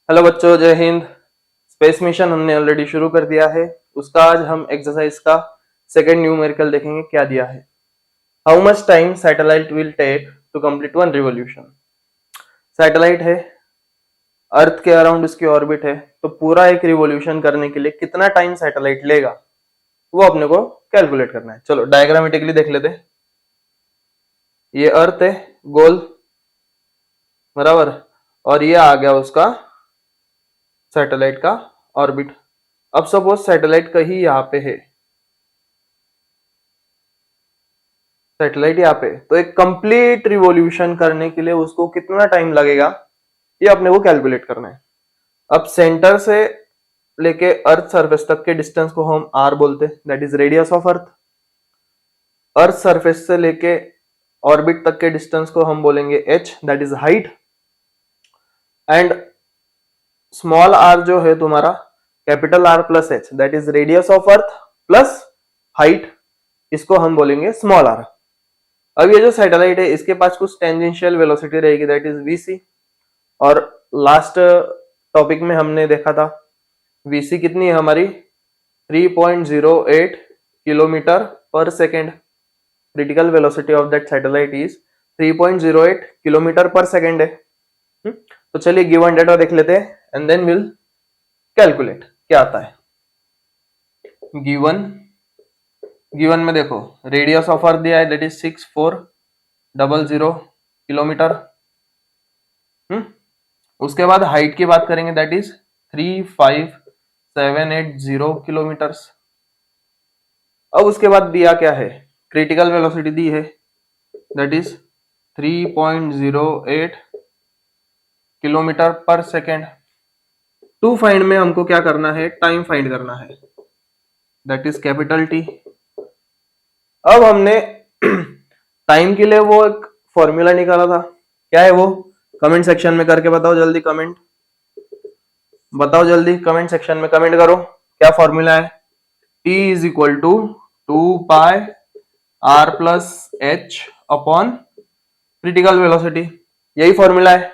Hello बच्चों, जय Hind. Space mission हमने ऑलरेडी शुरू कर दिया है। उसका आज हम एक्सरसाइज का सेकंड न्यूमेरिकल देखेंगे। क्या दिया है, how much time satellite will take to complete one revolution. Satellite है, अर्थ के अराउंड उसकी ऑर्बिट है, तो पूरा एक रिवॉल्यूशन करने के लिए कितना टाइम सैटेलाइट लेगा वो अपने को कैलकुलेट करना है। चलो डायग्रामेटिकली देख लेते हैं। ये अर्थ है, गोल, बराबर, और ये आ गया उसका सैटेलाइट का ऑर्बिट। अब सपोज सैटेलाइट कहीं यहाँ पे है, सैटेलाइट यहाँ पे, तो एक कंप्लीट रिवॉल्यूशन करने के लिए उसको कितना टाइम लगेगा ये अपने को कैलकुलेट करना है। अब सेंटर से लेके अर्थ सरफेस तक के डिस्टेंस को हम आर बोलते हैं, that is radius of earth. Earth surface से लेके ऑर्बिट तक के डिस्टेंस को हम बोलेंगे H, that is height. And small R जो है तुम्हारा, capital R plus H, that is radius of earth plus height, इसको हम बोलेंगे स्मॉल आर। अब ये जो सैटेलाइट है इसके पास कुछ टेंजेंशियल वेलोसिटी रहेगी, दैट इज वीसी। और लास्ट टॉपिक में हमने देखा था वीसी कितनी है हमारी, 3.08 किलोमीटर पर second. Critical velocity of that satellite is 3.08 kilometre पर सेकेंड है। तो चलिए गिवन डेटा देख लेते हैं एंड देन विल कैलकुलेट क्या आता है। गिवन में देखो रेडियस ऑफ अर्थ दिया है, दैट इज 6400 किलोमीटर। उसके बाद हाइट की बात करेंगे, दैट इज 35780 किलोमीटर्स। अब उसके बाद दिया क्या है, क्रिटिकल वेलोसिटी दी है, दैट इज 3.08 किलोमीटर पर सेकेंड। टू फाइंड में हमको क्या करना है, टाइम फाइंड करना है, दैट इज कैपिटल टी। अब हमने टाइम के लिए वो एक फॉर्मूला निकाला था, क्या है वो, कमेंट सेक्शन में करके बताओ जल्दी, बताओ जल्दी कमेंट सेक्शन में कमेंट करो क्या फॉर्मूला है। T is equal to 2 pi R plus H upon critical velocity, यही फॉर्मूला है।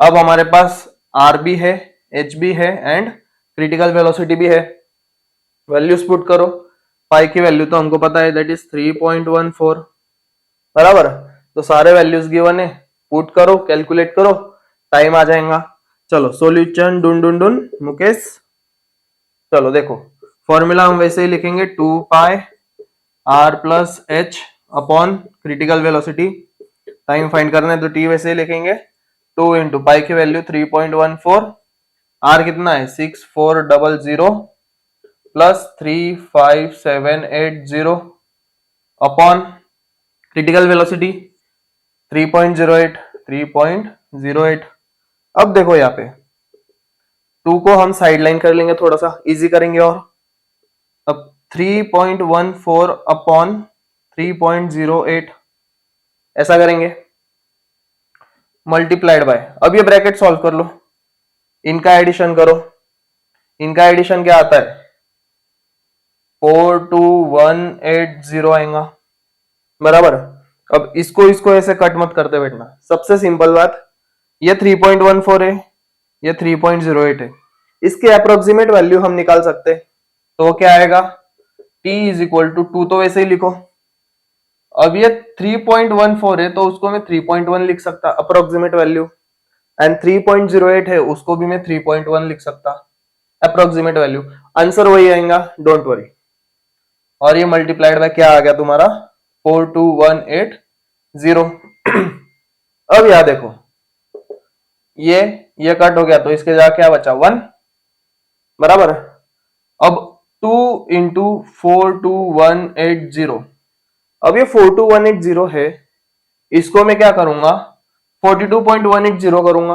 अब हमारे पास आर भी है, एच भी है एंड क्रिटिकल वेलोसिटी भी है। वैल्यूज पुट करो, पाई की वैल्यू तो हमको पता है, दैट इज 3.14, बराबर। तो सारे वैल्यूज गिवन है, पुट करो, कैलकुलेट करो, टाइम आ जाएगा। चलो सॉल्यूशन ढूंढ ढूंढ ढूंढ मुकेश। चलो देखो फॉर्मूला हम वैसे ही लिखेंगे, 2 pi R plus H upon critical velocity. Time find करना है तो टी वैसे ही लिखेंगे, 2 इंटू पाई की वैल्यू 3.14, आर कितना है 6400 प्लस 35780 अपॉन क्रिटिकल वेलोसिटी 3.08। अब देखो यहाँ पे 2 को हम साइड लाइन कर लेंगे, थोड़ा सा इजी करेंगे। और अब 3.14 अपॉन 3.08 ऐसा करेंगे, मल्टीप्लाइड बाय, अब ये ब्रैकेट सॉल्व कर लो, इनका एडिशन करो। इनका एडिशन क्या आता है, 42180 आएगा, बराबर। अब इसको ऐसे कट मत करते बैठना, सबसे सिंपल बात, ये 3.14 है, ये 3.08 है, इसके अप्रोक्सीमेट वैल्यू हम निकाल सकते हैं। तो क्या आएगा, t इज इक्वल टू 2 तो वैसे ही लिखो। अब ये 3.14 है तो उसको मैं 3.1 लिख सकता अप्रोक्सीमेट वैल्यू, एंड 3.08 है उसको भी मैं 3.1 लिख सकता अप्रोक्सीमेट वैल्यू। आंसर वही आएगा, डोंट वरी। और ये मल्टीप्लाइड बाय क्या आ गया तुम्हारा, 42180। अब यहां देखो ये कट हो गया तो इसके जगह क्या बचा, 1, बराबर। अब 2 इंटू 42180, अब ये 42180 है, इसको मैं क्या करूंगा, 42.180 करूंगा,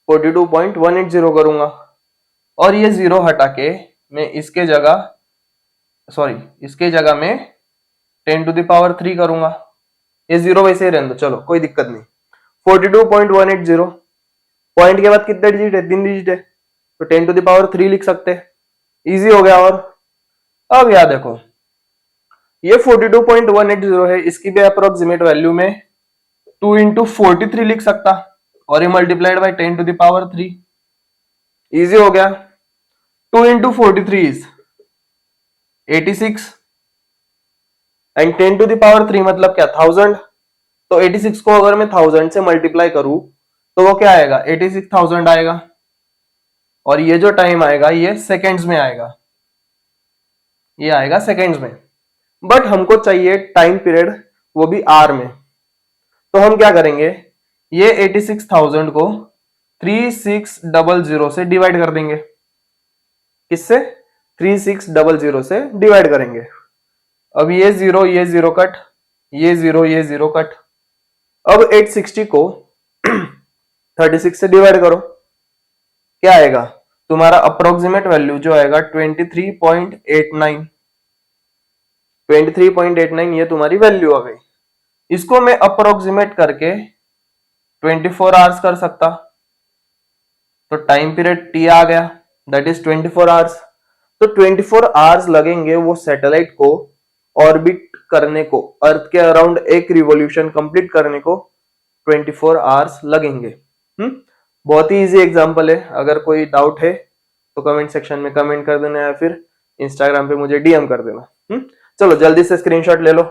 42.180 करूंगा। और ये जीरो हटा के मैं इसके जगह में 10⁻³ करूंगा। ये जीरो वैसे ही रहने दो, चलो कोई दिक्कत नहीं। 42.180, पॉइंट के बाद कितने डिजिट है, 3 डिजिट है, तो 10⁻³ लिख सकते हैं, इजी हो गया। और अब याद देखो ये 42.180 है, इसकी भी अप्रोक्सीमेट वैल्यू में 2 इंटू 43 लिख सकता, और ये मल्टीप्लाइड बाई 10⁻³ इजी हो गया। 2 into 43 is 86 एंड 10⁻³ मतलब क्या 1000। तो 86 को अगर मैं 1000 से मल्टीप्लाई करूं तो वो क्या आएगा 86,000 आएगा, और ये जो टाइम आएगा ये सेकेंड्स में आएगा, ये आएगा सेकेंड्स में। बट हमको चाहिए टाइम पीरियड वो भी आर में, तो हम क्या करेंगे ये 86,000 को 3600 से डिवाइड कर देंगे। किससे 3600 से डिवाइड करेंगे। अब ये जीरो कट, ये जीरो कट। अब 860 को 36 से डिवाइड करो, क्या आएगा तुम्हारा अप्रोक्सीमेट वैल्यू जो आएगा 23.89। 23.89 ये तुम्हारी वैल्यू आ गई। इसको मैं अप्रोक्सीमेट करके 24 आवर्स कर सकता, तो टाइम पीरियड टी आ गया, दैट इज 24 आवर्स। तो 24 आवर्स लगेंगे वो सैटेलाइट को ऑर्बिट करने को, अर्थ के अराउंड एक रिवॉल्यूशन कंप्लीट करने को 24 आवर्स लगेंगे। बहुत ही इजी एग्जांपल है। अगर कोई डाउट है तो कमेंट सेक्शन में कमेंट कर देना या फिर इंस्टाग्राम पे मुझे डीएम कर देना। चलो जल्दी से स्क्रीनशॉट ले लो।